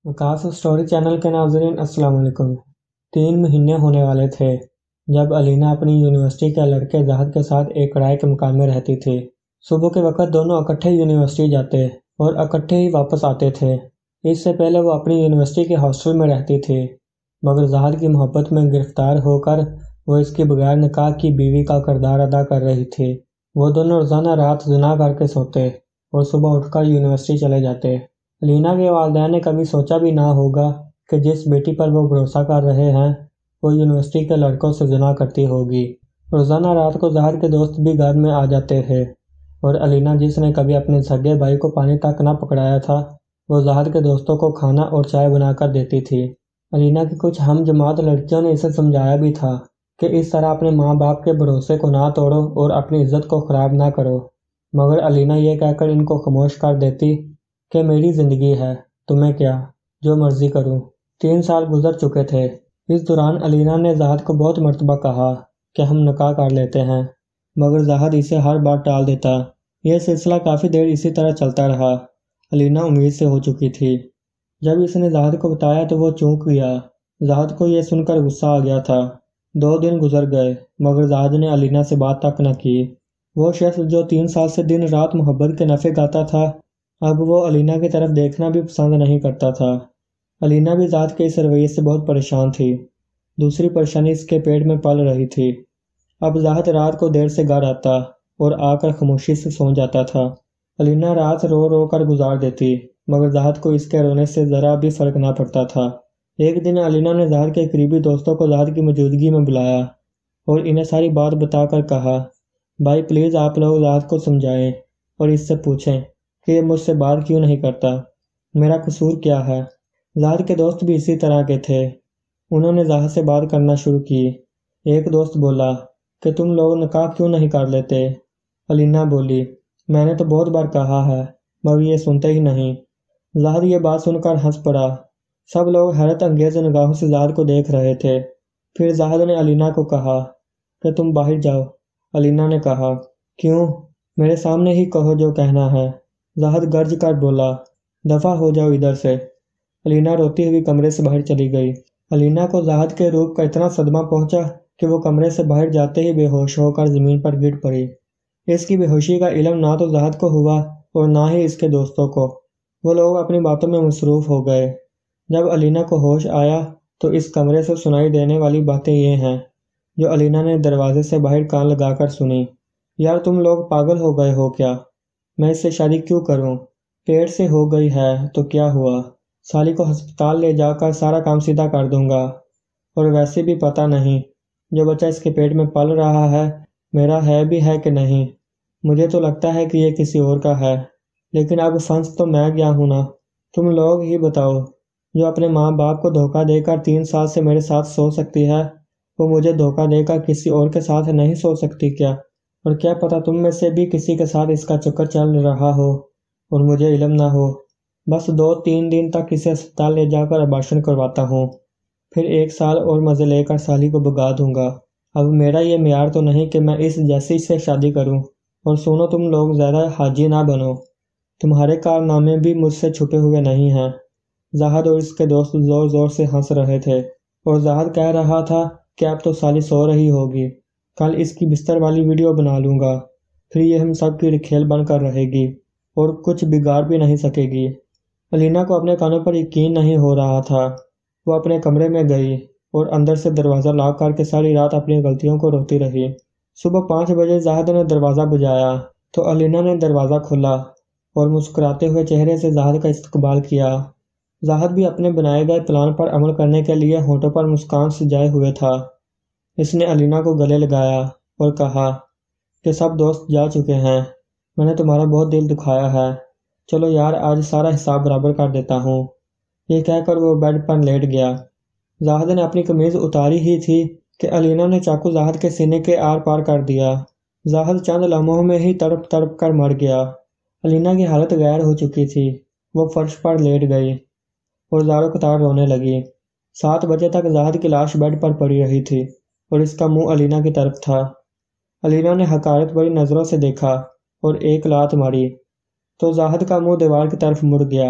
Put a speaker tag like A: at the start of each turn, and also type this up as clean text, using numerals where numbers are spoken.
A: وکاس story channel کے ناظرین السلام علیکم۔ 3 مہینے ہونے والے تھے جب علینا اپنی یونیورسٹی کے لڑکے زاہد کے ساتھ ایک کرائے کے مکان میں رہتی تھی۔ صبح کے وقت دونوں اکٹھے یونیورسٹی جاتے اور اکٹھے ہی واپس آتے تھے۔ اس سے پہلے وہ اپنی یونیورسٹی کے ہاسٹل میں رہتی تھی، مگر زاہد کی محبت میں گرفتار ہو کر وہ اس کی بغیر نکاح کی بیوی کا کردار ادا کر رہی تھی۔ وہ دونوں روزانہ رات زنا کر کے سوتے اور صبح اٹھ کر یونیورسٹی چلے جاتے۔ علینا کے والدین نے کبھی سوچا بھی نہ ہوگا کہ جس بیٹی پر وہ بھروسہ کر رہے ہیں وہ یونیورسٹی کے لڑکوں سے زنا کرتی ہوگی۔ روزانہ رات کو زاہد کے دوست بھی گھر میں آ جاتے تھے اور علینا، جس نے کبھی اپنے سگے بھائی کو پانی تک نہ پکڑایا تھا، وہ زاہد کے دوستوں کو کھانا اور چائے بنا کر دیتی تھی۔ علینا کی کچھ ہم جماعت لڑکیوں نے اسے سمجھایا بھی تھا کہ اس طرح اپنے ماں باپ کے بھروسے کو نہ توڑو اور اپنی عزت کو خراب نہ کرو، مگر علینا یہ کہہ کر ان کو خاموش کر دیتی کہ میری زندگی ہے، تمہیں کیا، جو مرضی کروں۔ 3 سال گزر چکے تھے۔ اس دوران علینا نے زاہد کو بہت مرتبہ کہا کہ ہم نکاح کر لیتے ہیں، مگر زاہد اسے ہر بار ٹال دیتا۔ یہ سلسلہ کافی دیر اسی طرح چلتا رہا۔ علینا امید سے ہو چکی تھی۔ جب اس نے زاہد کو بتایا تو وہ چونک گیا۔ زاہد کو یہ سن کر غصہ آ گیا تھا۔ 2 دن گزر گئے مگر زاہد نے علینا سے بات تک نہ کی۔ وہ شخص جو 3 سال سے دن رات محبت کے نفع گاتا تھا، اب وہ علینا کی طرف دیکھنا بھی پسند نہیں کرتا تھا۔ علینا بھی زاہد کے اس رویے سے بہت پریشان تھی۔ دوسری پریشانی اس کے پیٹ میں پل رہی تھی۔ اب زاہد رات کو دیر سے گھر آتا اور آ کر خاموشی سے سو جاتا تھا۔ علینا رات رو رو کر گزار دیتی، مگر زاہد کو اس کے رونے سے ذرا بھی فرق نہ پڑتا تھا۔ ایک دن علینا نے زاہد کے قریبی دوستوں کو زاہد کی موجودگی میں بلایا اور انہیں ساری بات بتا کر کہا، بھائی پلیز آپ لوگ زاہد کو سمجھائیں اور اس سے پوچھیں کہ یہ مجھ سے بات کیوں نہیں کرتا، میرا قصور کیا ہے۔ زاہد کے دوست بھی اسی طرح کے تھے۔ انہوں نے زاہد سے بات کرنا شروع کی۔ ایک دوست بولا کہ تم لوگ نکاح کیوں نہیں کر لیتے؟ علینا بولی، میں نے تو بہت بار کہا ہے مگر یہ سنتے ہی نہیں۔ زاہد یہ بات سن کر ہنس پڑا۔ سب لوگ حیرت انگیز نگاہوں سے زاہد کو دیکھ رہے تھے۔ پھر زاہد نے علینا کو کہا کہ تم باہر جاؤ۔ علینا نے کہا، کیوں؟ میرے سامنے ہی کہو جو کہنا ہے۔ زاہد گرج کر بولا، دفع ہو جاؤ ادھر سے۔ علینا روتی ہوئی کمرے سے باہر چلی گئی۔ علینا کو زاہد کے روپ کا اتنا صدمہ پہنچا کہ وہ کمرے سے باہر جاتے ہی بے ہوش ہو کر زمین پر گر پڑی۔ اس کی بے ہوشی کا علم نہ تو زاہد کو ہوا اور نہ ہی اس کے دوستوں کو۔ وہ لوگ اپنی باتوں میں مصروف ہو گئے۔ جب علینا کو ہوش آیا تو اس کمرے سے سنائی دینے والی باتیں یہ ہیں جو علینا نے دروازے سے باہر کان لگا کر سنی۔ یار تم لوگ پاگل ہو گئے ہو کیا؟ میں اس سے شادی کیوں کروں؟ پیٹ سے ہو گئی ہے تو کیا ہوا؟ سالی کو ہسپتال لے جا کر سارا کام سیدھا کر دوں گا، اور ویسے بھی پتہ نہیں جو بچہ اس کے پیٹ میں پل رہا ہے میرا ہے بھی ہے کہ نہیں۔ مجھے تو لگتا ہے کہ یہ کسی اور کا ہے، لیکن اب فنس تو میں گیا ہوں نا۔ تم لوگ ہی بتاؤ، جو اپنے ماں باپ کو دھوکہ دے کر 3 سال سے میرے ساتھ سو سکتی ہے، وہ مجھے دھوکہ دے کر کسی اور کے ساتھ نہیں سو سکتی کیا؟ اور کیا پتہ تم میں سے بھی کسی کے ساتھ اس کا چکر چل رہا ہو اور مجھے علم نہ ہو۔ بس 2-3 دن تک اسے ہسپتال لے جا کر ابارشن کرواتا ہوں، پھر 1 سال اور مزے لے کر سالی کو بھگا دوں گا۔ اب میرا یہ معیار تو نہیں کہ میں اس جیسی سے شادی کروں۔ اور سنو، تم لوگ زیادہ حاجی نہ بنو، تمہارے کارنامے بھی مجھ سے چھپے ہوئے نہیں ہیں۔ زاہد اور اس کے دوست زور زور سے ہنس رہے تھے اور زاہد کہہ رہا تھا کہ اب تو سالی سو رہی ہوگی، کل اس کی بستر والی ویڈیو بنا لوں گا، پھر یہ ہم سب کی رکھیل بن کر رہے گی اور کچھ بگاڑ بھی نہیں سکے گی۔ علینا کو اپنے کانوں پر یقین نہیں ہو رہا تھا۔ وہ اپنے کمرے میں گئی اور اندر سے دروازہ لاک کر کے ساری رات اپنی غلطیوں کو روتی رہی۔ صبح 5 بجے زاہد نے دروازہ بجایا تو علینا نے دروازہ کھولا اور مسکراتے ہوئے چہرے سے زاہد کا استقبال کیا۔ زاہد بھی اپنے بنائے گئے پلان پر عمل کرنے کے لیے ہونٹوں پر مسکان سجائے ہوئے تھا۔ اس نے علینا کو گلے لگایا اور کہا کہ سب دوست جا چکے ہیں، میں نے تمہارا بہت دل دکھایا ہے، چلو یار آج سارا حساب برابر کر دیتا ہوں۔ یہ کہہ کر وہ بیڈ پر لیٹ گیا۔ زاہد نے اپنی قمیض اتاری ہی تھی کہ علینا نے چاقو زاہد کے سینے کے آر پار کر دیا۔ زاہد چند لمحوں میں ہی تڑپ تڑپ کر مر گیا۔ علینا کی حالت غیر ہو چکی تھی۔ وہ فرش پر لیٹ گئی اور زاروں قطار رونے لگی۔ 7 بجے تک زاہد کی لاش بیڈ پر پڑی رہی تھی اور اس کا منہ علینا کی طرف تھا۔ علینا نے حقارت بھری نظروں سے دیکھا اور ایک لات ماری تو زاہد کا منہ دیوار کی طرف مڑ گیا